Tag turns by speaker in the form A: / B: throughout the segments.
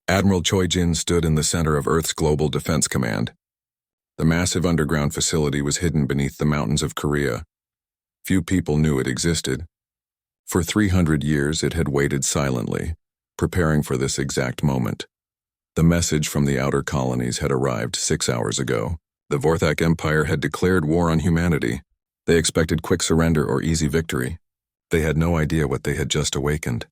A: Admiral Choi Jin stood in the center of Earth's Global Defense Command. The massive underground facility was hidden beneath the mountains of Korea. Few people knew it existed. For 300 years, it had waited silently, preparing for this exact moment. The message from the outer colonies had arrived 6 hours ago. The Vorthak Empire had declared war on humanity. They expected quick surrender or easy victory. They had no idea what they had just awakened.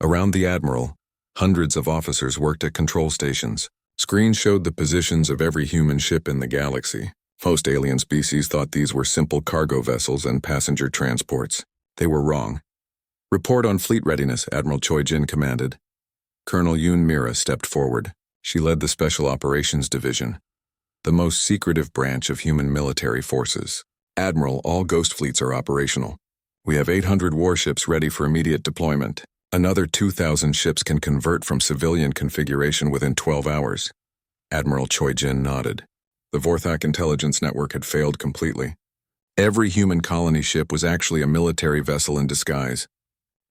A: Around the Admiral, hundreds of officers worked at control stations. Screens showed the positions of every human ship in the galaxy. Most alien species thought these were simple cargo vessels and passenger transports. They were wrong. "Report on fleet readiness," Admiral Choi Jin commanded. Colonel Yoon Mira stepped forward. She led the Special Operations Division, the most secretive branch of human military forces. "Admiral, all Ghost fleets are operational. We have 800 warships ready for immediate deployment. Another 2,000 ships can convert from civilian configuration within 12 hours. Admiral Choi Jin nodded. The Vorthak intelligence network had failed completely. Every human colony ship was actually a military vessel in disguise.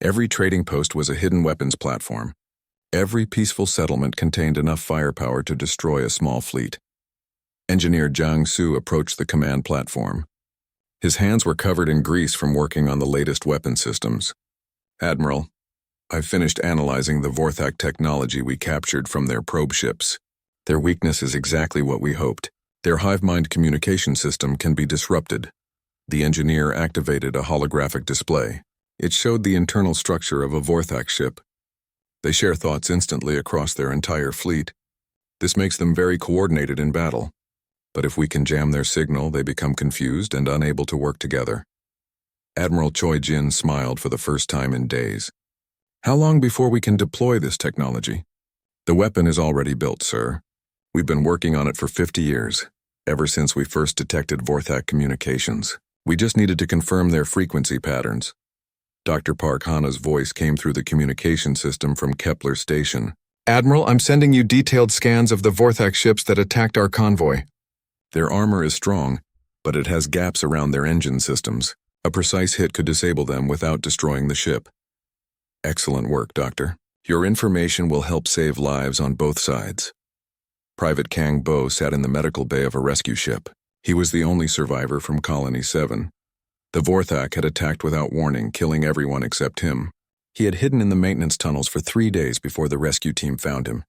A: Every trading post was a hidden weapons platform. Every peaceful settlement contained enough firepower to destroy a small fleet. Engineer Jiang Su approached the command platform. His hands were covered in grease from working on the latest weapon systems. "Admiral, I've finished analyzing the Vorthak technology we captured from their probe ships. Their weakness is exactly what we hoped. Their hive-mind communication system can be disrupted." The engineer activated a holographic display. It showed the internal structure of a Vorthak ship. They share thoughts instantly across their entire fleet. This makes them very coordinated in battle. But if we can jam their signal, they become confused and unable to work together. Admiral Choi Jin smiled for the first time in days. "How long before we can deploy this technology?" "The weapon is already built, sir. We've been working on it for 50 years, ever since we first detected Vorthak communications. We just needed to confirm their frequency patterns." Dr. Park Hana's voice came through the communication system from Kepler Station. "Admiral, I'm sending you detailed scans of the Vorthak ships that attacked our convoy. Their armor is strong, but it has gaps around their engine systems. A precise hit could disable them without destroying the ship." "Excellent work, Doctor. Your information will help save lives on both sides." Private Kang Bo sat in the medical bay of a rescue ship. He was the only survivor from Colony 7. The Vorthak had attacked without warning, killing everyone except him. He had hidden in the maintenance tunnels for 3 days before the rescue team found him.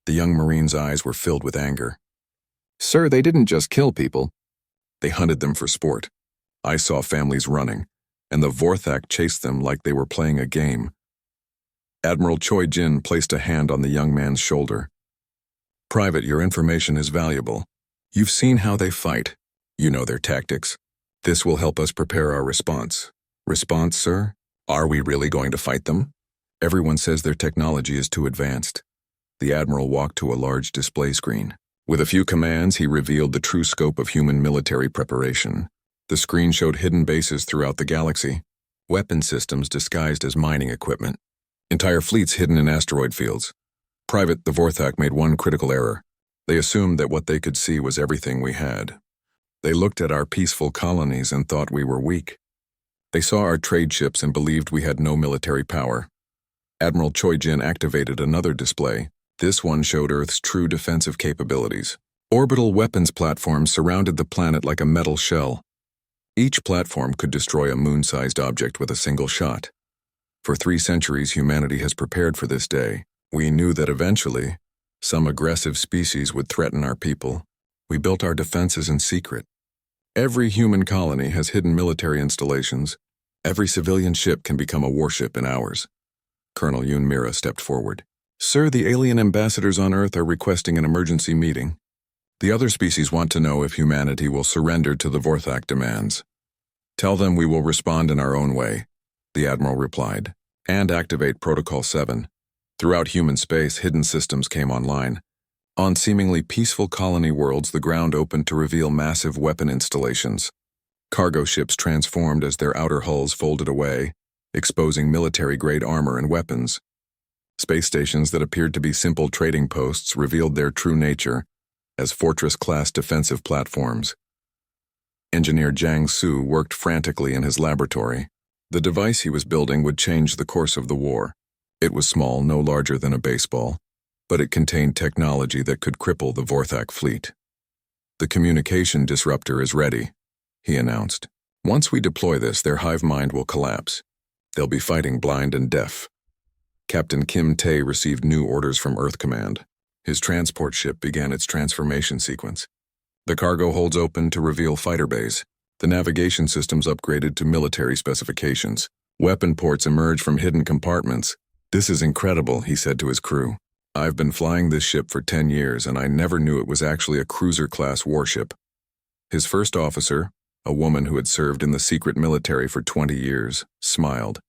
A: The young Marine's eyes were filled with anger. "Sir, they didn't just kill people. They hunted them for sport. I saw families running, and the Vorthak chased them like they were playing a game." Admiral Choi Jin placed a hand on the young man's shoulder. "Private, your information is valuable. You've seen how they fight. You know their tactics. This will help us prepare our response." "Response, sir? Are we really going to fight them?" "Everyone says their technology is too advanced." The Admiral walked to a large display screen. With a few commands, he revealed the true scope of human military preparation. The screen showed hidden bases throughout the galaxy, weapon systems disguised as mining equipment, entire fleets hidden in asteroid fields. "Private, the Vorthak made one critical error. They assumed that what they could see was everything we had. They looked at our peaceful colonies and thought we were weak. They saw our trade ships and believed we had no military power." Admiral Choi Jin activated another display. This one showed Earth's true defensive capabilities. Orbital weapons platforms surrounded the planet like a metal shell. Each platform could destroy a moon-sized object with a single shot. For 3 centuries, humanity has prepared for this day. We knew that eventually, some aggressive species would threaten our people. We built our defenses in secret. Every human colony has hidden military installations. Every civilian ship can become a warship in hours. Colonel Yoon Mira stepped forward. "Sir, the alien ambassadors on Earth are requesting an emergency meeting. The other species want to know if humanity will surrender to the Vorthak demands." "Tell them we will respond in our own way," the Admiral replied, "and activate Protocol 7. Throughout human space, hidden systems came online. On seemingly peaceful colony worlds, the ground opened to reveal massive weapon installations. Cargo ships transformed as their outer hulls folded away, exposing military-grade armor and weapons. Space stations that appeared to be simple trading posts revealed their true nature as fortress-class defensive platforms. Engineer Jiang Su worked frantically in his laboratory. The device he was building would change the course of the war. It was small, no larger than a baseball, but it contained technology that could cripple the Vorthak fleet. "The communication disruptor is ready," he announced. "Once we deploy this, their hive mind will collapse. They'll be fighting blind and deaf." Captain Kim Tae received new orders from Earth Command. His transport ship began its transformation sequence. The cargo holds open to reveal fighter bays. The navigation systems upgraded to military specifications. Weapon ports emerge from hidden compartments. "This is incredible," he said to his crew. "I've been flying this ship for 10 years, and I never knew it was actually a cruiser-class warship." His first officer, a woman who had served in the secret military for 20 years, smiled.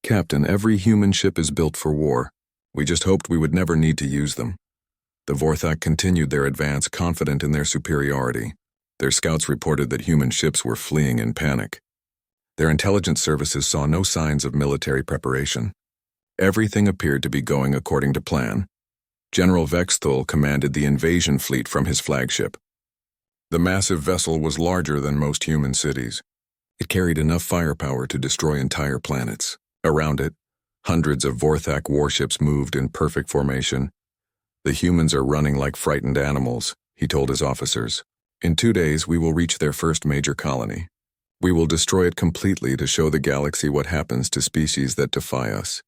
A: "Captain, every human ship is built for war. We just hoped we would never need to use them." The Vorthak continued their advance, confident in their superiority. Their scouts reported that human ships were fleeing in panic. Their intelligence services saw no signs of military preparation. Everything appeared to be going according to plan. General Vexthul commanded the invasion fleet from his flagship. The massive vessel was larger than most human cities. It carried enough firepower to destroy entire planets. Around it, hundreds of Vorthak warships moved in perfect formation. "The humans are running like frightened animals," he told his officers. "In 2 days, we will reach their first major colony. We will destroy it completely to show the galaxy what happens to species that defy us."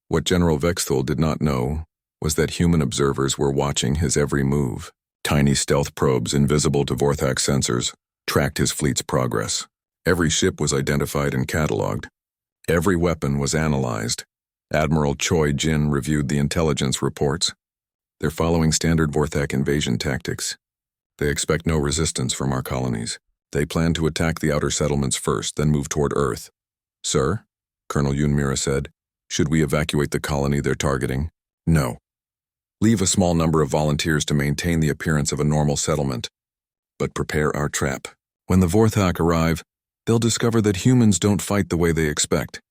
A: What General Vexthul did not know was that human observers were watching his every move. Tiny stealth probes, invisible to Vorthak sensors, tracked his fleet's progress. Every ship was identified and catalogued. Every weapon was analyzed. Admiral Choi Jin reviewed the intelligence reports. "They're following standard Vorthak invasion tactics. They expect no resistance from our colonies. They plan to attack the outer settlements first, then move toward Earth." "Sir," Colonel Yunmira said, "should we evacuate the colony they're targeting?" "No. Leave a small number of volunteers to maintain the appearance of a normal settlement. But prepare our trap. When the Vorthak arrive, they'll discover that humans don't fight the way they expect."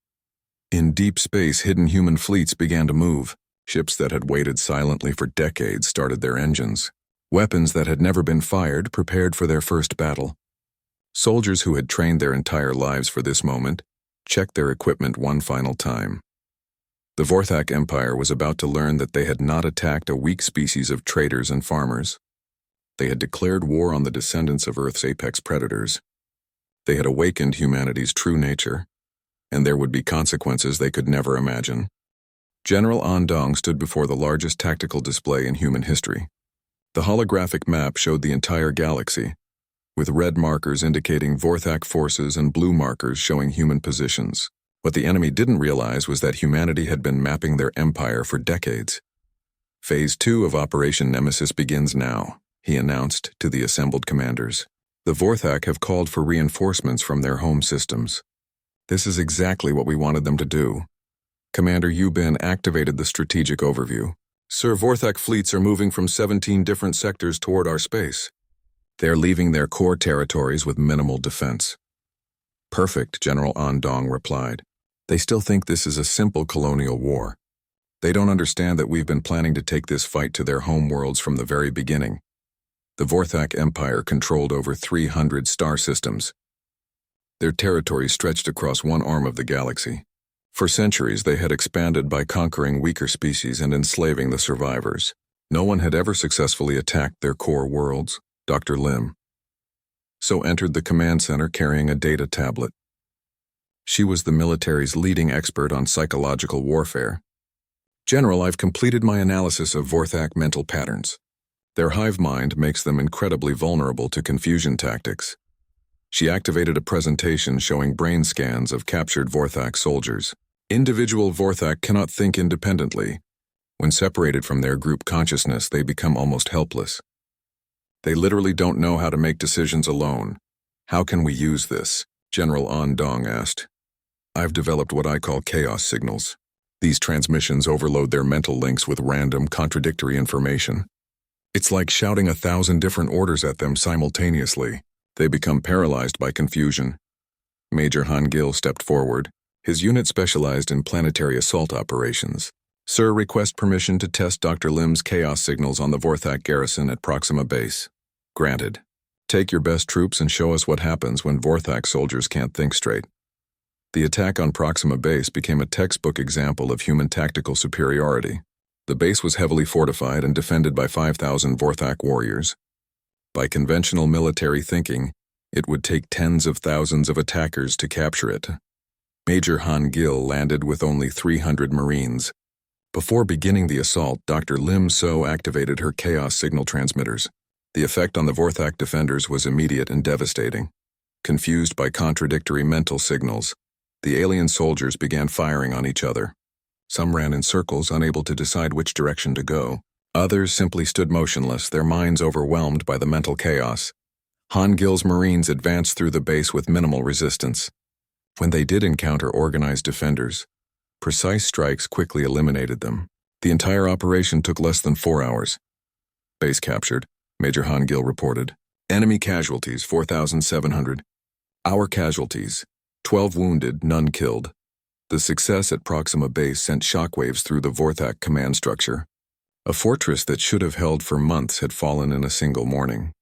A: In deep space, hidden human fleets began to move. Ships that had waited silently for decades started their engines. Weapons that had never been fired prepared for their first battle. Soldiers who had trained their entire lives for this moment checked their equipment one final time. The Vorthak Empire was about to learn that they had not attacked a weak species of traders and farmers. They had declared war on the descendants of Earth's apex predators. They had awakened humanity's true nature, and there would be consequences they could never imagine. General Andong stood before the largest tactical display in human history. The holographic map showed the entire galaxy, with red markers indicating Vorthak forces and blue markers showing human positions. What the enemy didn't realize was that humanity had been mapping their empire for decades. "Phase 2 of Operation Nemesis begins now," he announced to the assembled commanders. "The Vorthak have called for reinforcements from their home systems. This is exactly what we wanted them to do." Commander Yubin activated the strategic overview. "Sir, Vorthak fleets are moving from 17 different sectors toward our space. They're leaving their core territories with minimal defense." "Perfect," General Andong replied. "They still think this is a simple colonial war. They don't understand that we've been planning to take this fight to their home worlds from the very beginning." The Vorthak Empire controlled over 300 star systems. Their territory stretched across one arm of the galaxy. For centuries, they had expanded by conquering weaker species and enslaving the survivors. No one had ever successfully attacked their core worlds. Dr. Lim so entered the command center carrying a data tablet. She was the military's leading expert on psychological warfare. "General, I've completed my analysis of Vorthak mental patterns. Their hive mind makes them incredibly vulnerable to confusion tactics." She activated a presentation showing brain scans of captured Vorthak soldiers. Individual Vorthak cannot think independently. When separated from their group consciousness, they become almost helpless. They literally don't know how to make decisions alone. "How can we use this?" General Andong asked. "I've developed what I call chaos signals. These transmissions overload their mental links with random, contradictory information. It's like shouting 1,000 different orders at them simultaneously. They become paralyzed by confusion." Major Han Gil stepped forward. His unit specialized in planetary assault operations. "Sir, request permission to test Dr. Lim's chaos signals on the Vorthak garrison at Proxima Base." "Granted. Take your best troops and show us what happens when Vorthak soldiers can't think straight." The attack on Proxima Base became a textbook example of human tactical superiority. The base was heavily fortified and defended by 5,000 Vorthak warriors. By conventional military thinking, it would take tens of thousands of attackers to capture it. Major Han Gil landed with only 300 Marines. Before beginning the assault, Dr. Lim So activated her chaos signal transmitters. The effect on the Vorthak defenders was immediate and devastating. Confused by contradictory mental signals, the alien soldiers began firing on each other. Some ran in circles, unable to decide which direction to go. Others simply stood motionless, their minds overwhelmed by the mental chaos. Han Gil's Marines advanced through the base with minimal resistance. When they did encounter organized defenders, precise strikes quickly eliminated them. The entire operation took less than 4 hours. Base captured, Major Han Gil reported. Enemy casualties, 4,700. Our casualties, 12 wounded, none killed. The success at Proxima Base sent shockwaves through the Vorthak command structure. A fortress that should have held for months had fallen in a single morning.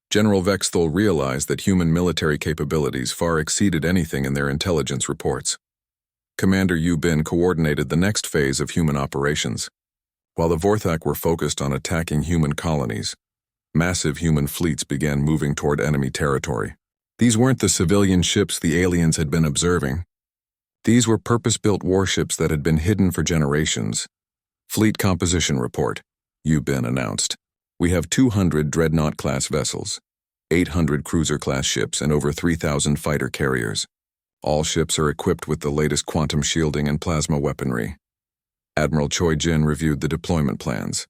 A: General Vexthul realized that human military capabilities far exceeded anything in their intelligence reports. Commander Yu Bin coordinated the next phase of human operations. While the Vorthak were focused on attacking human colonies, massive human fleets began moving toward enemy territory. These weren't the civilian ships the aliens had been observing. These were purpose-built warships that had been hidden for generations. Fleet composition report, Yu Bin announced. We have 200 Dreadnought-class vessels, 800 cruiser-class ships, and over 3,000 fighter carriers. All ships are equipped with the latest quantum shielding and plasma weaponry. Admiral Choi Jin reviewed the deployment plans.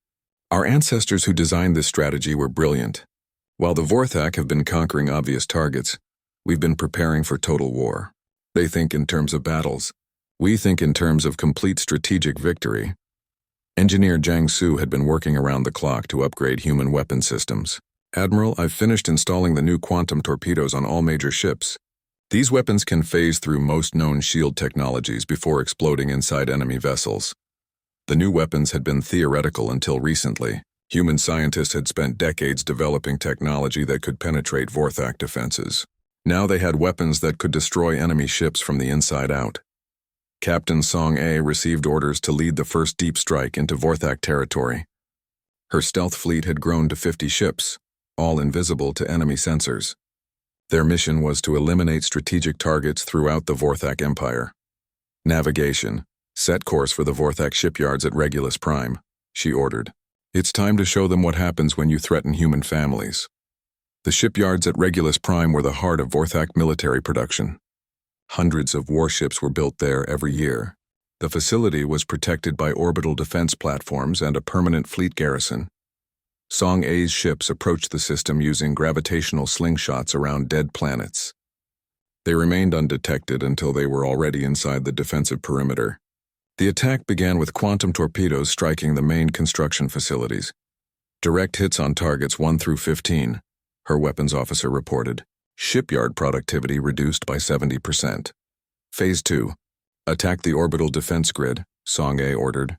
A: Our ancestors who designed this strategy were brilliant. While the Vorthak have been conquering obvious targets, we've been preparing for total war. They think in terms of battles. We think in terms of complete strategic victory. Engineer Jiang Su had been working around the clock to upgrade human weapon systems. Admiral, I've finished installing the new quantum torpedoes on all major ships. These weapons can phase through most known shield technologies before exploding inside enemy vessels. The new weapons had been theoretical until recently. Human scientists had spent decades developing technology that could penetrate Vorthak defenses. Now they had weapons that could destroy enemy ships from the inside out. Captain Song A received orders to lead the first deep strike into Vorthak territory. Her stealth fleet had grown to 50 ships, all invisible to enemy sensors. Their mission was to eliminate strategic targets throughout the Vorthak Empire. Navigation. Set course for the Vorthak shipyards at Regulus Prime, she ordered. It's time to show them what happens when you threaten human families. The shipyards at Regulus Prime were the heart of Vorthak military production. Hundreds of warships were built there every year. The facility was protected by orbital defense platforms and a permanent fleet garrison. Song A's ships approached the system using gravitational slingshots around dead planets. They remained undetected until they were already inside the defensive perimeter. The attack began with quantum torpedoes striking the main construction facilities. Direct hits on targets 1 through 15, her weapons officer reported. Shipyard productivity reduced by 70%. Phase 2. Attack the orbital defense grid, Song A ordered.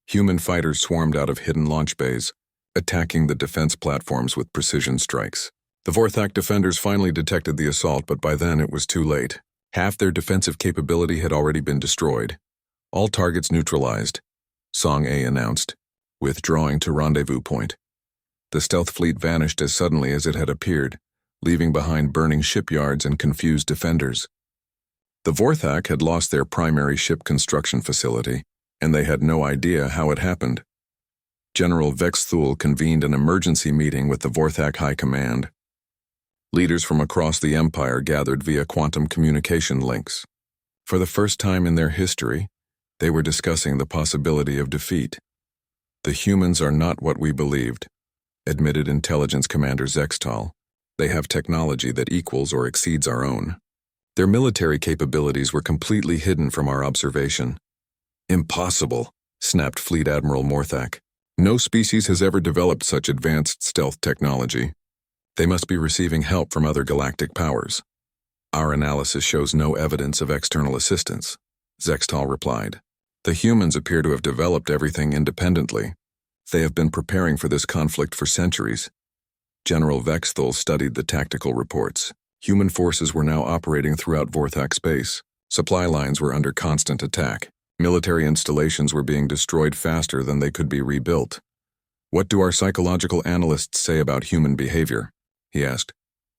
A: Human fighters swarmed out of hidden launch bays, attacking the defense platforms with precision strikes. The Vorthak defenders finally detected the assault, but by then it was too late. Half their defensive capability had already been destroyed. All targets neutralized, Song A announced, withdrawing to rendezvous point. The stealth fleet vanished as suddenly as it had appeared, leaving behind burning shipyards and confused defenders. The Vorthak had lost their primary ship construction facility, and they had no idea how it happened. General Vexthul convened an emergency meeting with the Vorthak High Command. Leaders from across the Empire gathered via quantum communication links. For the first time in their history, they were discussing the possibility of defeat. The humans are not what we believed, admitted Intelligence Commander Zextal. They have technology that equals or exceeds our own. Their military capabilities were completely hidden from our observation. Impossible, snapped Fleet Admiral Morthak. No species has ever developed such advanced stealth technology. They must be receiving help from other galactic powers. Our analysis shows no evidence of external assistance, Zextal replied. The humans appear to have developed everything independently. They have been preparing for this conflict for centuries. General Vexthul studied the tactical reports. Human forces were now operating throughout Vorthak space. Supply lines were under constant attack. Military installations were being destroyed faster than they could be rebuilt. "What do our psychological analysts say about human behavior?" he asked.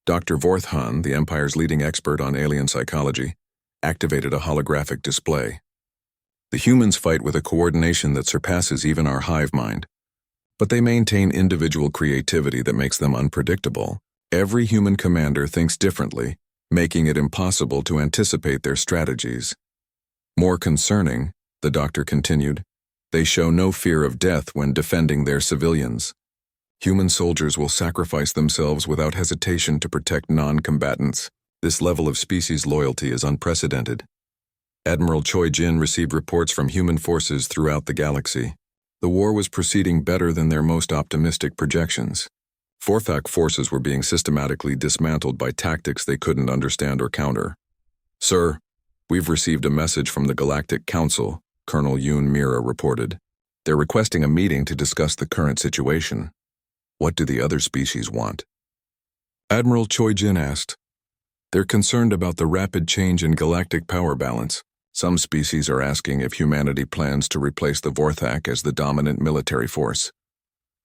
A: Dr. Vorthan, the Empire's leading expert on alien psychology, activated a holographic display. "The humans fight with a coordination that surpasses even our hive mind. But they maintain individual creativity that makes them unpredictable. Every human commander thinks differently, making it impossible to anticipate their strategies. More concerning," the doctor continued, "they show no fear of death when defending their civilians. Human soldiers will sacrifice themselves without hesitation to protect non-combatants. This level of species loyalty is unprecedented." Admiral Choi Jin received reports from human forces throughout the galaxy. The war was proceeding better than their most optimistic projections. Vorthak forces were being systematically dismantled by tactics they couldn't understand or counter. "Sir, we've received a message from the Galactic Council," Colonel Yoon Mira reported. "They're requesting a meeting to discuss the current situation." "What do the other species want?" Admiral Choi Jin asked. "They're concerned about the rapid change in galactic power balance. Some species are asking if humanity plans to replace the Vorthak as the dominant military force."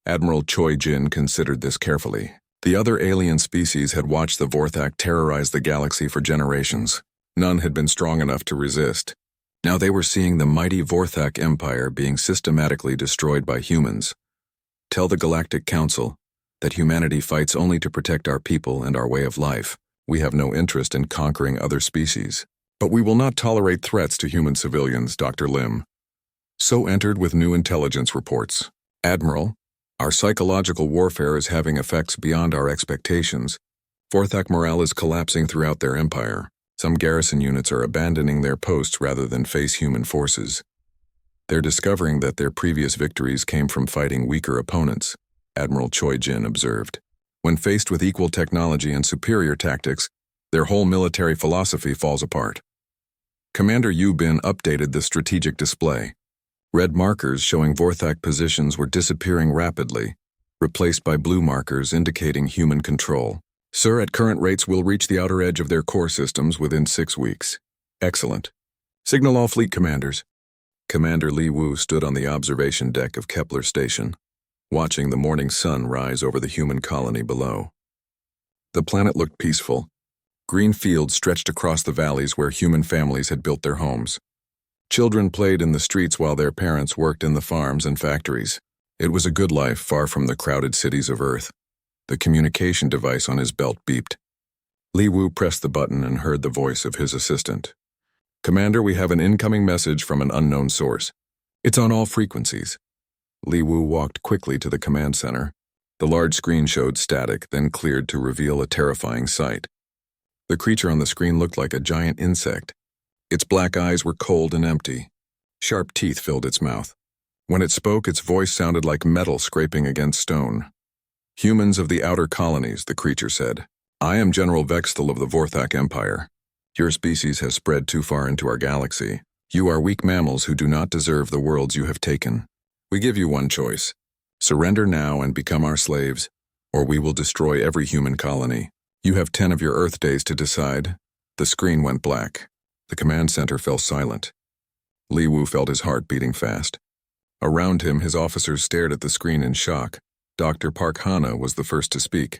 A: Admiral Choi Jin considered this carefully. The other alien species had watched the Vorthak terrorize the galaxy for generations. None had been strong enough to resist. Now they were seeing the mighty Vorthak Empire being systematically destroyed by humans. "Tell the Galactic Council that humanity fights only to protect our people and our way of life. We have no interest in conquering other species. But we will not tolerate threats to human civilians," Dr. Lim. So entered with new intelligence reports. "Admiral, our psychological warfare is having effects beyond our expectations. Vorthak morale is collapsing throughout their empire. Some garrison units are abandoning their posts rather than face human forces. They're discovering that their previous victories came from fighting weaker opponents," Admiral Choi Jin observed. "When faced with equal technology and superior tactics, their whole military philosophy falls apart." Commander Yu Bin updated the strategic display. Red markers showing Vorthak positions were disappearing rapidly, replaced by blue markers indicating human control. "Sir, at current rates we'll reach the outer edge of their core systems within 6 weeks. "Excellent. Signal all fleet commanders." Commander Li Wu stood on the observation deck of Kepler Station, watching the morning sun rise over the human colony below. The planet looked peaceful. Green fields stretched across the valleys where human families had built their homes. Children played in the streets while their parents worked in the farms and factories. It was a good life far from the crowded cities of Earth. The communication device on his belt beeped. Li Wu pressed the button and heard the voice of his assistant. "Commander, we have an incoming message from an unknown source. It's on all frequencies." Li Wu walked quickly to the command center. The large screen showed static, then cleared to reveal a terrifying sight. The creature on the screen looked like a giant insect. Its black eyes were cold and empty. Sharp teeth filled its mouth. When it spoke, its voice sounded like metal scraping against stone. "Humans of the outer colonies," the creature said. "I am General Vextel of the Vorthak Empire. Your species has spread too far into our galaxy. You are weak mammals who do not deserve the worlds you have taken. We give you one choice. Surrender now and become our slaves, or we will destroy every human colony. You have 10 of your Earth days to decide." The screen went black. The command center fell silent. Li Wu felt his heart beating fast. Around him, his officers stared at the screen in shock. Dr. Park Hana was the first to speak.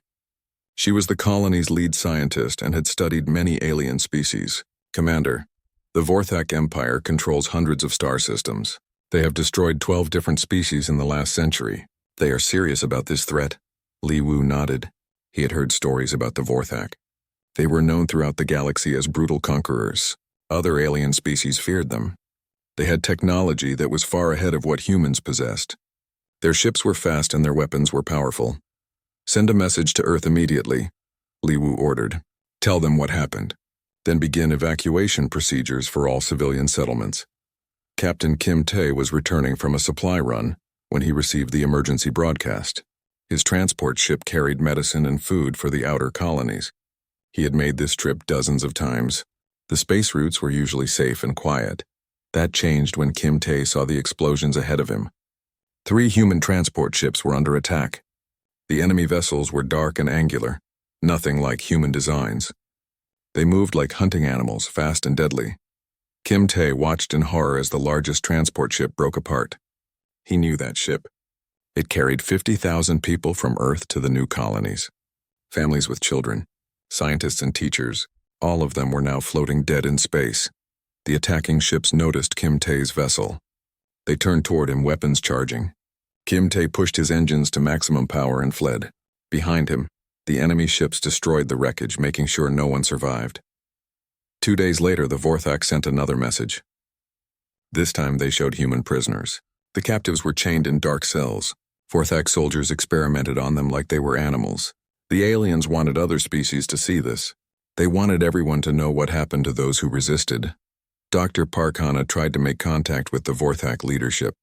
A: She was the colony's lead scientist and had studied many alien species. "Commander, the Vorthak Empire controls hundreds of star systems. They have destroyed 12 different species in the last century. They are serious about this threat." Li Wu nodded. He had heard stories about the Vorthak. They were known throughout the galaxy as brutal conquerors. Other alien species feared them. They had technology that was far ahead of what humans possessed. Their ships were fast and their weapons were powerful. "Send a message to Earth immediately," Li Wu ordered. "Tell them what happened. Then begin evacuation procedures for all civilian settlements." Captain Kim Tae was returning from a supply run when he received the emergency broadcast. His transport ship carried medicine and food for the outer colonies. He had made this trip dozens of times. The space routes were usually safe and quiet. That changed when Kim Tae saw the explosions ahead of him. 3 human transport ships were under attack. The enemy vessels were dark and angular, nothing like human designs. They moved like hunting animals, fast and deadly. Kim Tae watched in horror as the largest transport ship broke apart. He knew that ship. It carried 50,000 people from Earth to the new colonies. Families with children, scientists and teachers, all of them were now floating dead in space. The attacking ships noticed Kim Tae's vessel. They turned toward him, weapons charging. Kim Tae pushed his engines to maximum power and fled. Behind him, the enemy ships destroyed the wreckage, making sure no one survived. 2 days later, the Vorthak sent another message. This time they showed human prisoners. The captives were chained in dark cells. Vorthak soldiers experimented on them like they were animals. The aliens wanted other species to see this. They wanted everyone to know what happened to those who resisted. Dr. Park Hana tried to make contact with the Vorthak leadership.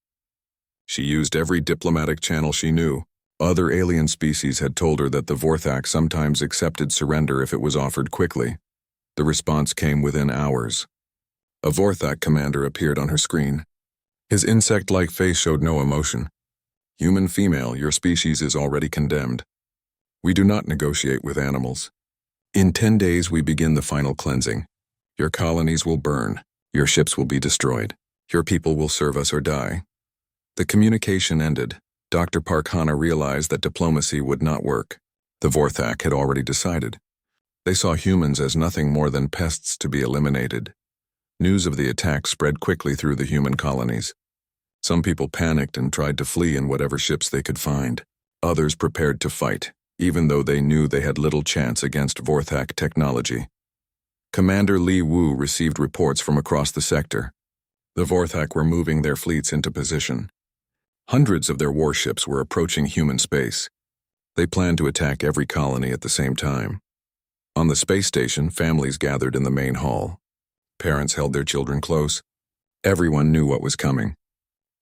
A: She used every diplomatic channel she knew. Other alien species had told her that the Vorthak sometimes accepted surrender if it was offered quickly. The response came within hours. A Vorthak commander appeared on her screen. His insect-like face showed no emotion. Human female, your species is already condemned. We do not negotiate with animals. In 10 days we begin the final cleansing. Your colonies will burn. Your ships will be destroyed. Your people will serve us or die. The communication ended. Dr. Park Hana realized that diplomacy would not work. The Vorthak had already decided. They saw humans as nothing more than pests to be eliminated. News of the attack spread quickly through the human colonies. Some people panicked and tried to flee in whatever ships they could find. Others prepared to fight, even though they knew they had little chance against Vorthak technology. Commander Lee Woo received reports from across the sector. The Vorthak were moving their fleets into position. Hundreds of their warships were approaching human space. They planned to attack every colony at the same time. On the space station, families gathered in the main hall. Parents held their children close. Everyone knew what was coming.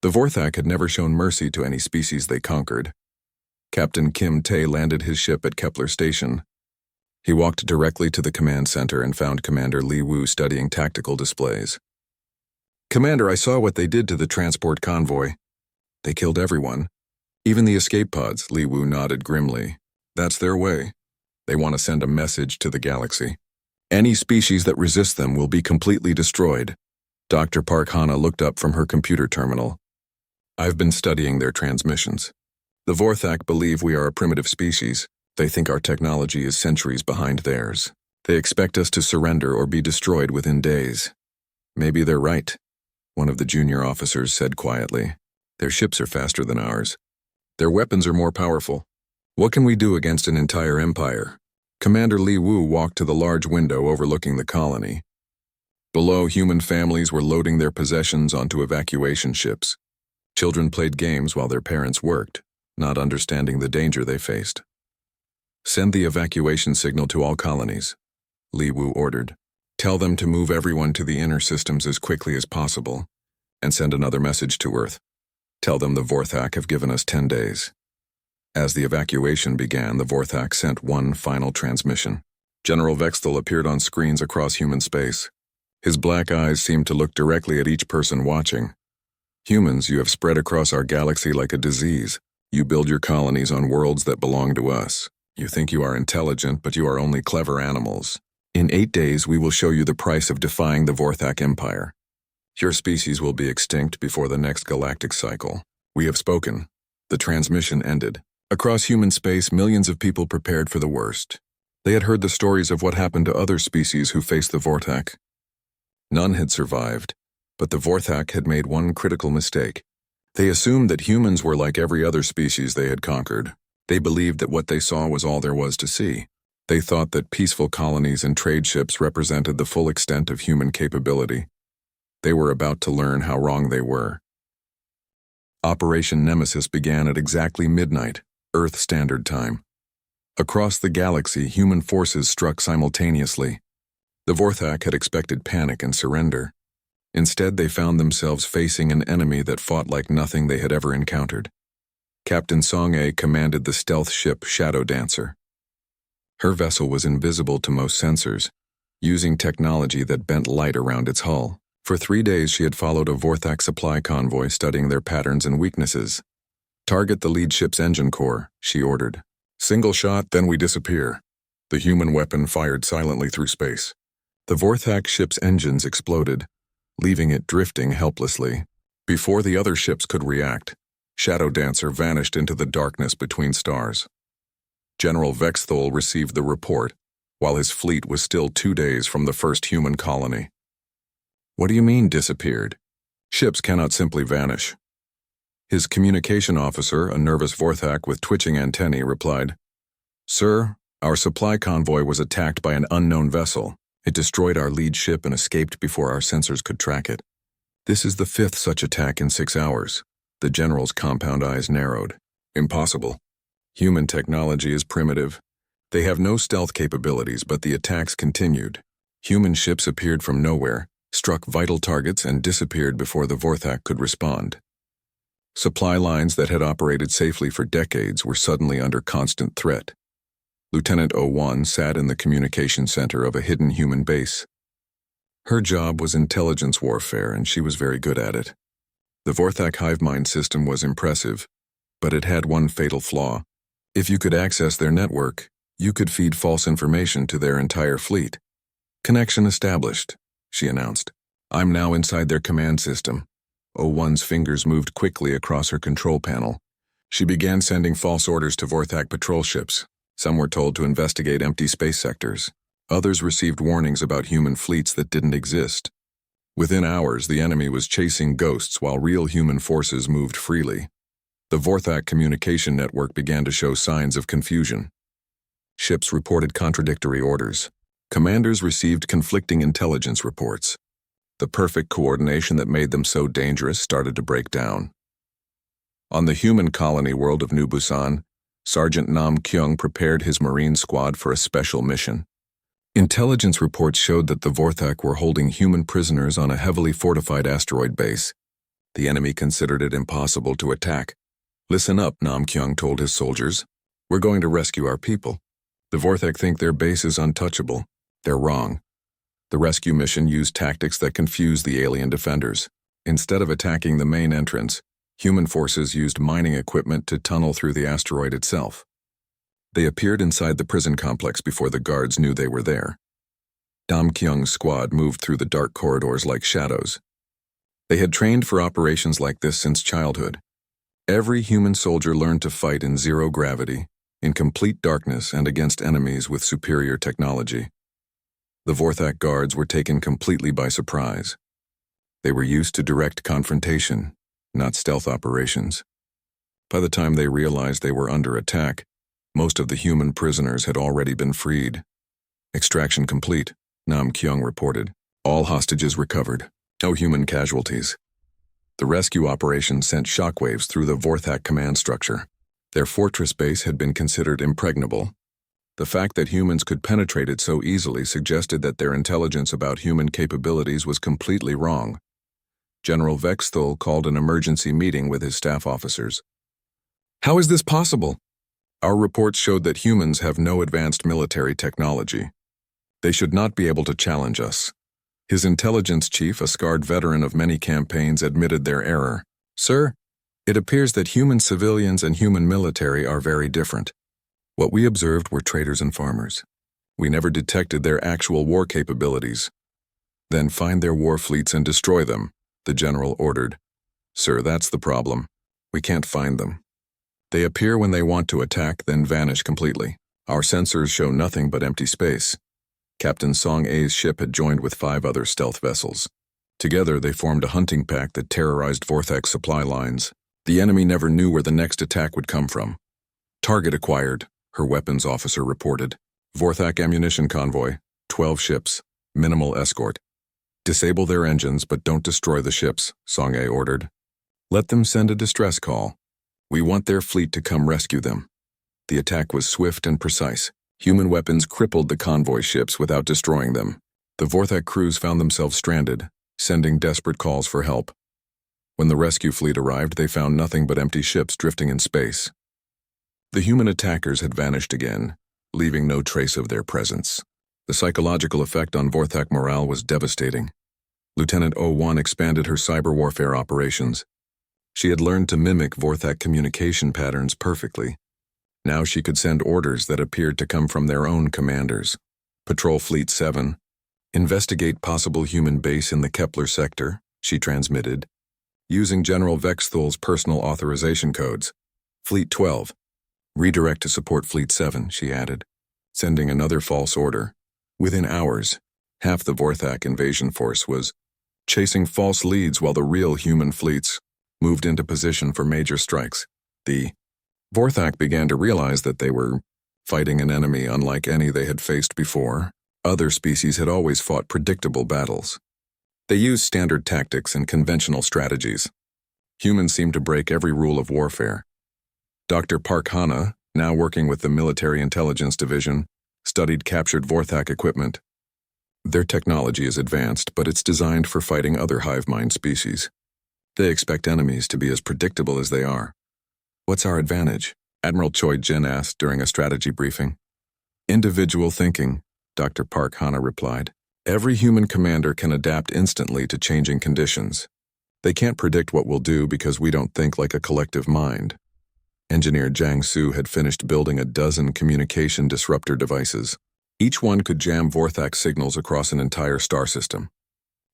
A: The Vorthak had never shown mercy to any species they conquered. Captain Kim Tae landed his ship at Kepler Station. He walked directly to the command center and found Commander Lee Woo studying tactical displays. "Commander, I saw what they did to the transport convoy. They killed everyone. Even the escape pods," Lee Woo nodded grimly. "That's their way. They want to send a message to the galaxy. Any species that resists them will be completely destroyed." Dr. Park Hana looked up from her computer terminal. "I've been studying their transmissions. The Vorthak believe we are a primitive species. They think our technology is centuries behind theirs. They expect us to surrender or be destroyed within days." "Maybe they're right," one of the junior officers said quietly. "Their ships are faster than ours. Their weapons are more powerful. What can we do against an entire empire?" Commander Lee Woo walked to the large window overlooking the colony. Below, human families were loading their possessions onto evacuation ships. Children played games while their parents worked, not understanding the danger they faced. "Send the evacuation signal to all colonies," Lee Woo ordered. "Tell them to move everyone to the inner systems as quickly as possible, and send another message to Earth. Tell them the Vorthak have given us 10 days. As the evacuation began, the Vorthak sent one final transmission. General Vextel appeared on screens across human space. His black eyes seemed to look directly at each person watching. "Humans, you have spread across our galaxy like a disease. You build your colonies on worlds that belong to us. You think you are intelligent, but you are only clever animals. In 8 days, we will show you the price of defying the Vorthak Empire. Your species will be extinct before the next galactic cycle. We have spoken." The transmission ended. Across human space, millions of people prepared for the worst. They had heard the stories of what happened to other species who faced the Vorthak. None had survived, but the Vorthak had made one critical mistake. They assumed that humans were like every other species they had conquered. They believed that what they saw was all there was to see. They thought that peaceful colonies and trade ships represented the full extent of human capability. They were about to learn how wrong they were. Operation Nemesis began at exactly midnight, Earth Standard Time. Across the galaxy, human forces struck simultaneously. The Vorthak had expected panic and surrender. Instead, they found themselves facing an enemy that fought like nothing they had ever encountered. Captain Song-A commanded the stealth ship Shadow Dancer. Her vessel was invisible to most sensors, using technology that bent light around its hull. For 3 days, she had followed a Vorthak supply convoy, studying their patterns and weaknesses. "Target the lead ship's engine core," she ordered. "Single shot, then we disappear." The human weapon fired silently through space. The Vorthak ship's engines exploded. leaving it drifting helplessly. Before the other ships could react, Shadow Dancer vanished into the darkness between stars. General Vexthol received the report, while his fleet was still 2 days from the first human colony. "What do you mean, disappeared? Ships cannot simply vanish." His communication officer, a nervous Vorthak with twitching antennae, replied, "Sir, our supply convoy was attacked by an unknown vessel. It destroyed our lead ship and escaped before our sensors could track it. This is the 5th such attack in 6 hours." The general's compound eyes narrowed. "Impossible. Human technology is primitive. They have no stealth capabilities, but the attacks continued. Human ships appeared from nowhere, struck vital targets, and disappeared before the Vorthak could respond. Supply lines that had operated safely for decades were suddenly under constant threat." Lieutenant 01 sat in the communication center of a hidden human base. Her job was intelligence warfare, and she was very good at it. The Vorthak hive mind system was impressive, but it had one fatal flaw. If you could access their network, you could feed false information to their entire fleet. "Connection established," she announced. "I'm now inside their command system." 01's fingers moved quickly across her control panel. She began sending false orders to Vorthak patrol ships. Some were told to investigate empty space sectors. Others received warnings about human fleets that didn't exist. Within hours, the enemy was chasing ghosts while real human forces moved freely. The Vorthak communication network began to show signs of confusion. Ships reported contradictory orders. Commanders received conflicting intelligence reports. The perfect coordination that made them so dangerous started to break down. On the human colony world of New Busan, Sergeant Nam Kyung prepared his Marine squad for a special mission. Intelligence reports showed that the Vorthak were holding human prisoners on a heavily fortified asteroid base. The enemy considered it impossible to attack. "Listen up," Nam Kyung told his soldiers. "We're going to rescue our people. The Vorthak think their base is untouchable. They're wrong." The rescue mission used tactics that confused the alien defenders. Instead of attacking the main entrance, human forces used mining equipment to tunnel through the asteroid itself. They appeared inside the prison complex before the guards knew they were there. Nam Kyung's squad moved through the dark corridors like shadows. They had trained for operations like this since childhood. Every human soldier learned to fight in zero gravity, in complete darkness, and against enemies with superior technology. The Vorthak guards were taken completely by surprise. They were used to direct confrontation, not stealth operations. By the time they realized they were under attack, most of the human prisoners had already been freed. "Extraction complete," Nam Kyung reported. "All hostages recovered. No human casualties." The rescue operation sent shockwaves through the Vorthak command structure. Their fortress base had been considered impregnable. The fact that humans could penetrate it so easily suggested that their intelligence about human capabilities was completely wrong. General Vexthol called an emergency meeting with his staff officers. "How is this possible? Our reports showed that humans have no advanced military technology. They should not be able to challenge us." His intelligence chief, a scarred veteran of many campaigns, admitted their error. "Sir, it appears that human civilians and human military are very different. What we observed were traders and farmers. We never detected their actual war capabilities." "Then find their war fleets and destroy them," the general ordered. "Sir, that's the problem. We can't find them. They appear when they want to attack, then vanish completely. Our sensors show nothing but empty space." Captain Song A's ship had joined with 5 other stealth vessels. Together, they formed a hunting pack that terrorized Vorthak supply lines. The enemy never knew where the next attack would come from. "Target acquired," her weapons officer reported. "Vorthak ammunition convoy, 12 ships, minimal escort. Disable their engines, but don't destroy the ships," Song A ordered. "Let them send a distress call. We want their fleet to come rescue them." The attack was swift and precise. Human weapons crippled the convoy ships without destroying them. The Vorthak crews found themselves stranded, sending desperate calls for help. When the rescue fleet arrived, they found nothing but empty ships drifting in space. The human attackers had vanished again, leaving no trace of their presence. The psychological effect on Vorthak morale was devastating. Lieutenant 01 expanded her cyber warfare operations. She had learned to mimic Vorthak communication patterns perfectly. Now she could send orders that appeared to come from their own commanders. Patrol Fleet 7, Investigate possible human base in the Kepler sector, she transmitted, using General Vexthul's personal authorization codes. Fleet 12. Redirect to support Fleet 7, she added, sending another false order. Within hours, half the Vorthak invasion force was chasing false leads while the real human fleets moved into position for major strikes. The Vorthak began to realize that they were fighting an enemy unlike any they had faced before. Other species had always fought predictable battles. They used standard tactics and conventional strategies. Humans seemed to break every rule of warfare. Dr. Park Hana, now working with the Military Intelligence Division, studied captured Vorthak equipment. Their technology is advanced, but it's designed for fighting other hive mind species. They expect enemies to be as predictable as they are. What's our advantage? Admiral Choi Jin asked during a strategy briefing. Individual thinking, Dr. Park Hana replied. Every human commander can adapt instantly to changing conditions. They can't predict what we'll do because we don't think like a collective mind. Engineer Jiang Su had finished building a dozen communication disruptor devices. Each one could jam Vorthak signals across an entire star system.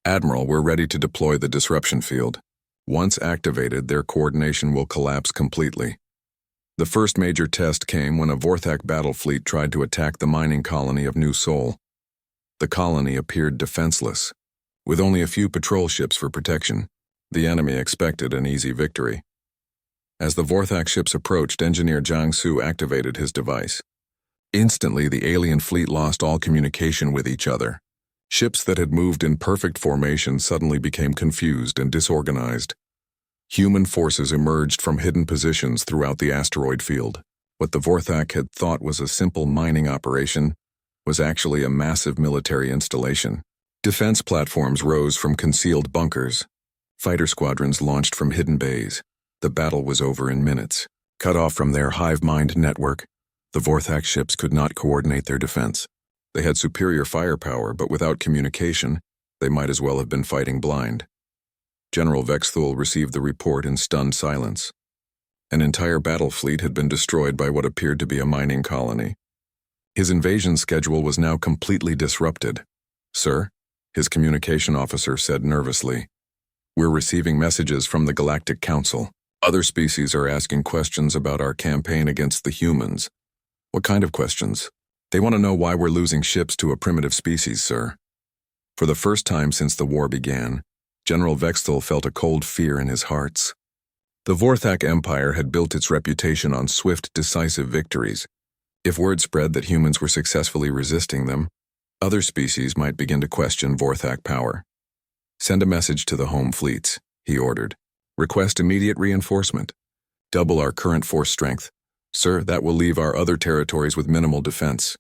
A: Admiral, we're ready to deploy the disruption field. Once activated, their coordination will collapse completely. The first major test came when a Vorthak battle fleet tried to attack the mining colony of New Sol. The colony appeared defenseless. With only a few patrol ships for protection, the enemy expected an easy victory. As the Vorthak ships approached, Engineer Jiang Su activated his device. Instantly, the alien fleet lost all communication with each other. Ships that had moved in perfect formation suddenly became confused and disorganized. Human forces emerged from hidden positions throughout the asteroid field. What the Vorthak had thought was a simple mining operation was actually a massive military installation. Defense platforms rose from concealed bunkers. Fighter squadrons launched from hidden bays. The battle was over in minutes. Cut off from their hive mind network, the Vorthak ships could not coordinate their defense. They had superior firepower, but without communication, they might as well have been fighting blind. General Vexthul received the report in stunned silence. An entire battle fleet had been destroyed by what appeared to be a mining colony. His invasion schedule was now completely disrupted. Sir, his communication officer said nervously, we're receiving messages from the Galactic Council. Other species are asking questions about our campaign against the humans. What kind of questions? They want to know why we're losing ships to a primitive species, sir. For the first time since the war began, General Vexthul felt a cold fear in his heart. The Vorthak Empire had built its reputation on swift, decisive victories. If word spread that humans were successfully resisting them, other species might begin to question Vorthak power. Send a message to the home fleets, he ordered. Request immediate reinforcement. Double our current force strength. Sir, that will leave our other territories with minimal defense.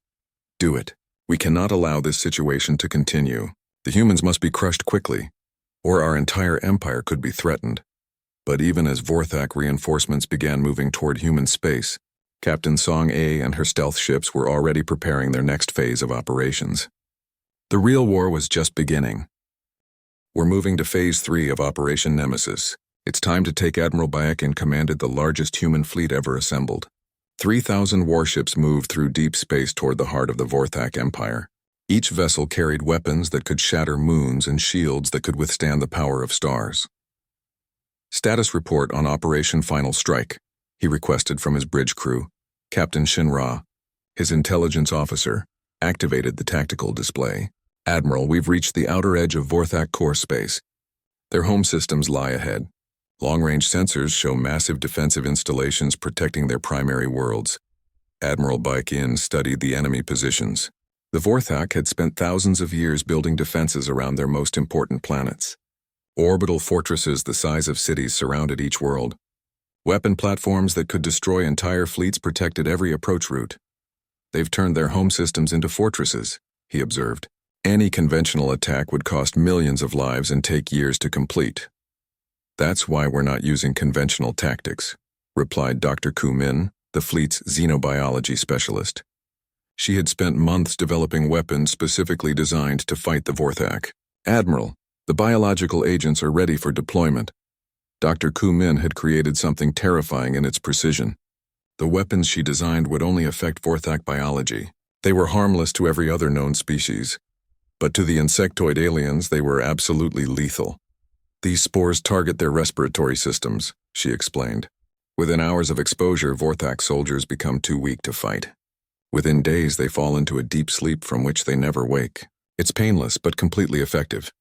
A: Do it. We cannot allow this situation to continue. The humans must be crushed quickly, or our entire empire could be threatened. But even as Vorthak reinforcements began moving toward human space, Captain Song A and her stealth ships were already preparing their next phase of operations. The real war was just beginning. We're moving to Phase 3 of Operation Nemesis. It's time to take. Admiral Bayakin commanded the largest human fleet ever assembled. 3,000 warships moved through deep space toward the heart of the Vorthak Empire. Each vessel carried weapons that could shatter moons and shields that could withstand the power of stars. Status report on Operation Final Strike, he requested from his bridge crew. Captain Shinra, his intelligence officer, activated the tactical display. Admiral, we've reached the outer edge of Vorthak core space. Their home systems lie ahead. Long-range sensors show massive defensive installations protecting their primary worlds. Admiral Bayakin studied the enemy positions. The Vorthak had spent thousands of years building defenses around their most important planets. Orbital fortresses the size of cities surrounded each world. Weapon platforms that could destroy entire fleets protected every approach route. They've turned their home systems into fortresses, he observed. Any conventional attack would cost millions of lives and take years to complete. That's why we're not using conventional tactics, replied Dr. Ku Min, the fleet's xenobiology specialist. She had spent months developing weapons specifically designed to fight the Vorthak. Admiral, the biological agents are ready for deployment. Dr. Ku Min had created something terrifying in its precision. The weapons she designed would only affect Vorthak biology. They were harmless to every other known species. But to the insectoid aliens, they were absolutely lethal. These spores target their respiratory systems, she explained. Within hours of exposure, Vorthak soldiers become too weak to fight. Within days, they fall into a deep sleep from which they never wake. It's painless but completely effective.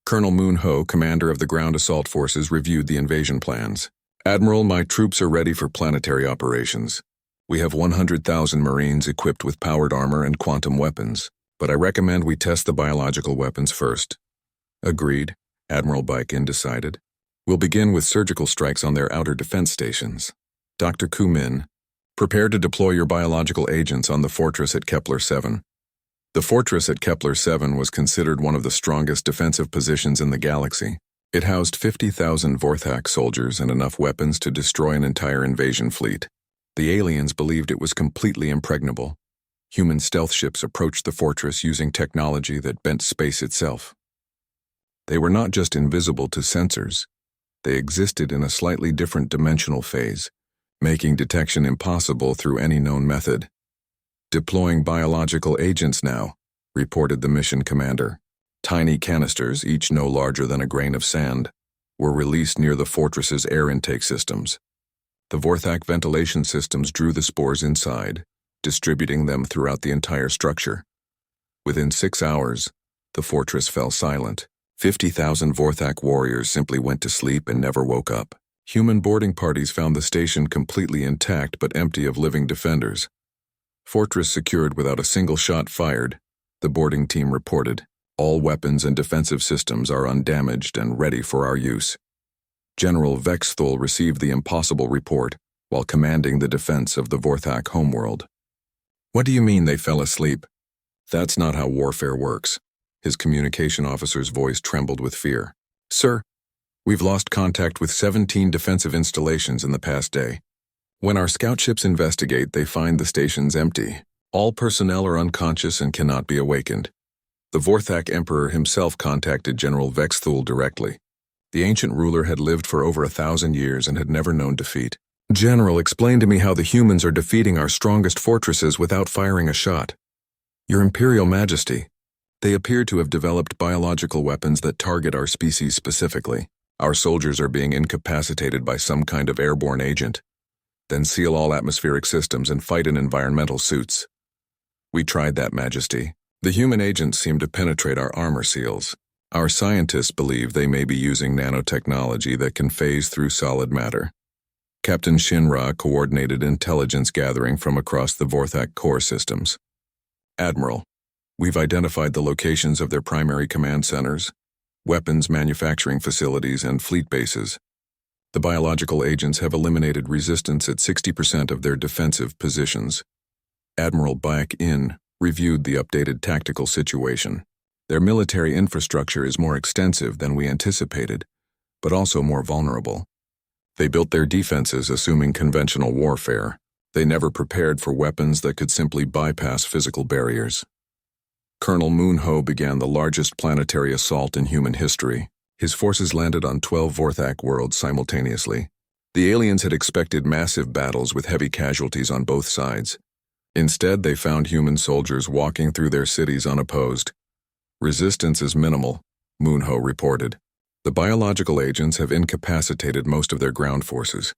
A: Colonel Moon Ho, commander of the ground assault forces, reviewed the invasion plans. Admiral, my troops are ready for planetary operations. We have 100,000 Marines equipped with powered armor and quantum weapons, but I recommend we test the biological weapons first. Agreed, Admiral Baikin decided. We'll begin with surgical strikes on their outer defense stations. Dr. Kumin, prepare to deploy your biological agents on the fortress at Kepler 7. The fortress at Kepler 7 was considered one of the strongest defensive positions in the galaxy. It housed 50,000 Vorthak soldiers and enough weapons to destroy an entire invasion fleet. The aliens believed it was completely impregnable. Human stealth ships approached the fortress using technology that bent space itself. They were not just invisible to sensors. They existed in a slightly different dimensional phase, making detection impossible through any known method. Deploying biological agents now, reported the mission commander. Tiny canisters, each no larger than a grain of sand, were released near the fortress's air intake systems. The Vorthak ventilation systems drew the spores inside, distributing them throughout the entire structure. Within 6 hours, the fortress fell silent. 50,000 Vorthak warriors simply went to sleep and never woke up. Human boarding parties found the station completely intact but empty of living defenders. Fortress secured without a single shot fired, the boarding team reported. All weapons and defensive systems are undamaged and ready for our use. General Vexthul received the impossible report while commanding the defense of the Vorthak homeworld. What do you mean they fell asleep? That's not how warfare works. His communication officer's voice trembled with fear. Sir, we've lost contact with 17 defensive installations in the past day. When our scout ships investigate, they find the stations empty. All personnel are unconscious and cannot be awakened. The Vorthak Emperor himself contacted General Vexthul directly. The ancient ruler had lived for over 1,000 years and had never known defeat. General, explain to me how the humans are defeating our strongest fortresses without firing a shot. Your Imperial Majesty, they appear to have developed biological weapons that target our species specifically. Our soldiers are being incapacitated by some kind of airborne agent. Then seal all atmospheric systems and fight in environmental suits. We tried that, Majesty. The human agents seem to penetrate our armor seals. Our scientists believe they may be using nanotechnology that can phase through solid matter. Captain Shinra coordinated intelligence gathering from across the Vorthak core systems. Admiral, we've identified the locations of their primary command centers, weapons manufacturing facilities, and fleet bases. The biological agents have eliminated resistance at 60% of their defensive positions. Admiral Baek-in reviewed the updated tactical situation. Their military infrastructure is more extensive than we anticipated, but also more vulnerable. They built their defenses assuming conventional warfare. They never prepared for weapons that could simply bypass physical barriers. Colonel Moon Ho began the largest planetary assault in human history. His forces landed on 12 Vorthak worlds simultaneously. The aliens had expected massive battles with heavy casualties on both sides. Instead, they found human soldiers walking through their cities unopposed. Resistance is minimal, Moon Ho reported. The biological agents have incapacitated most of their ground forces.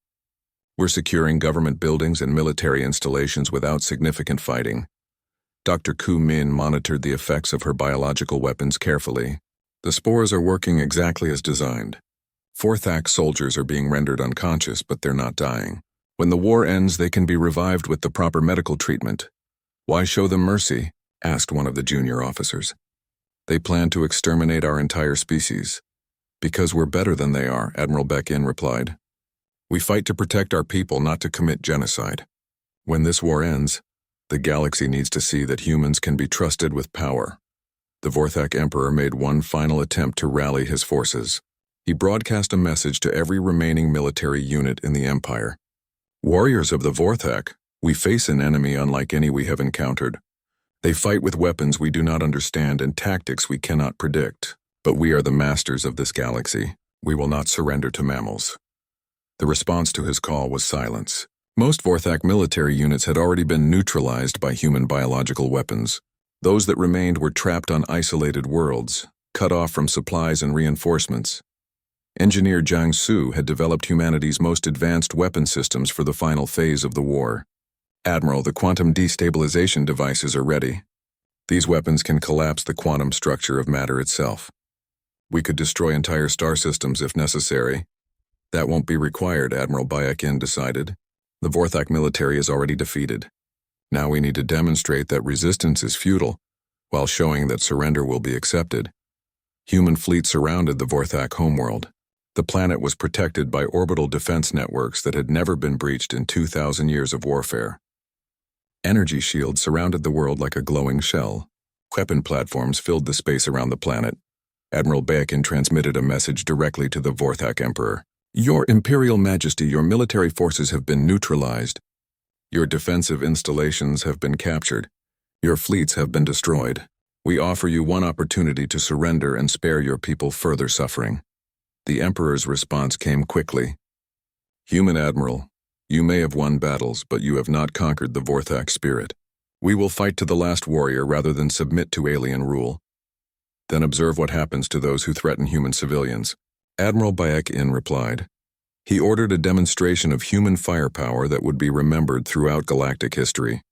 A: We're securing government buildings and military installations without significant fighting. Dr. Ku Min monitored the effects of her biological weapons carefully. The spores are working exactly as designed. Vorthak soldiers are being rendered unconscious, but they're not dying. When the war ends, they can be revived with the proper medical treatment. Why show them mercy? Asked one of the junior officers. They plan to exterminate our entire species. Because we're better than they are, Admiral Baek-in replied. We fight to protect our people, not to commit genocide. When this war ends, the galaxy needs to see that humans can be trusted with power. The Vorthak Emperor made one final attempt to rally his forces. He broadcast a message to every remaining military unit in the Empire. Warriors of the Vorthak, we face an enemy unlike any we have encountered. They fight with weapons we do not understand and tactics we cannot predict. But we are the masters of this galaxy. We will not surrender to mammals. The response to his call was silence. Most Vorthak military units had already been neutralized by human biological weapons. Those that remained were trapped on isolated worlds, cut off from supplies and reinforcements. Engineer Jiang Su had developed humanity's most advanced weapon systems for the final phase of the war. Admiral, the quantum destabilization devices are ready. These weapons can collapse the quantum structure of matter itself. We could destroy entire star systems if necessary. That won't be required, Admiral Bayakin decided. The Vorthak military is already defeated. Now we need to demonstrate that resistance is futile, while showing that surrender will be accepted. Human fleets surrounded the Vorthak homeworld. The planet was protected by orbital defense networks that had never been breached in 2,000 years of warfare. Energy shields surrounded the world like a glowing shell. Weapon platforms filled the space around the planet. Admiral Bayakin transmitted a message directly to the Vorthak Emperor. Your Imperial Majesty, your military forces have been neutralized. Your defensive installations have been captured. Your fleets have been destroyed. We offer you one opportunity to surrender and spare your people further suffering. The Emperor's response came quickly. Human Admiral, you may have won battles, but you have not conquered the Vorthak spirit. We will fight to the last warrior rather than submit to alien rule. Then observe what happens to those who threaten human civilians. Admiral Bayakin replied. He ordered a demonstration of human firepower that would be remembered throughout galactic history.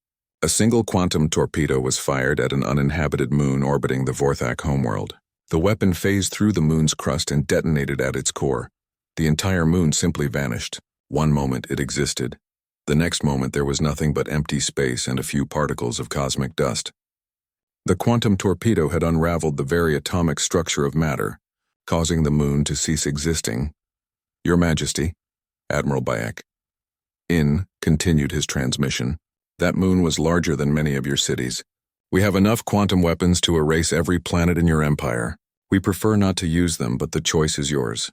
A: A single quantum torpedo was fired at an uninhabited moon orbiting the Vorthak homeworld. The weapon phased through the moon's crust and detonated at its core. The entire moon simply vanished. One moment it existed. The next moment there was nothing but empty space and a few particles of cosmic dust. The quantum torpedo had unraveled the very atomic structure of matter, causing the moon to cease existing. Your Majesty, Admiral Bayakin continued his transmission. That moon was larger than many of your cities. We have enough quantum weapons to erase every planet in your empire. We prefer not to use them, but the choice is yours.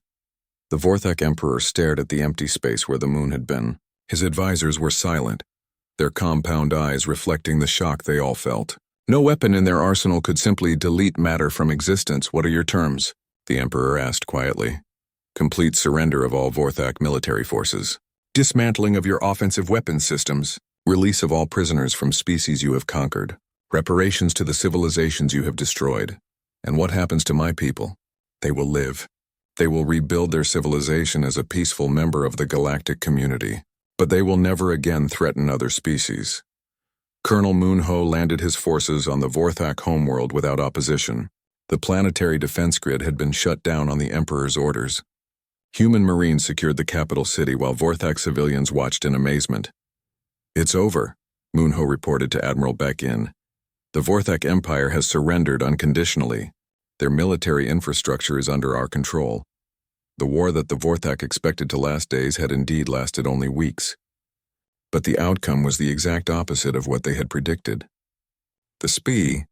A: The Vorthak Emperor stared at the empty space where the moon had been. His advisors were silent, their compound eyes reflecting the shock they all felt. No weapon in their arsenal could simply delete matter from existence. What are your terms? The Emperor asked quietly. Complete surrender of all Vorthak military forces. Dismantling of your offensive weapons systems. Release of all prisoners from species you have conquered. Reparations to the civilizations you have destroyed. And what happens to my people? They will live. They will rebuild their civilization as a peaceful member of the galactic community. But they will never again threaten other species. Colonel Moonho landed his forces on the Vorthak homeworld without opposition. The planetary defense grid had been shut down on the Emperor's orders. Human Marines secured the capital city while Vorthak civilians watched in amazement. It's over, Moonho reported to Admiral Bayakin. The Vorthak Empire has surrendered unconditionally. Their military infrastructure is under our control. The war that the Vorthak expected to last days had indeed lasted only weeks. But the outcome was the exact opposite of what they had predicted. The SPI,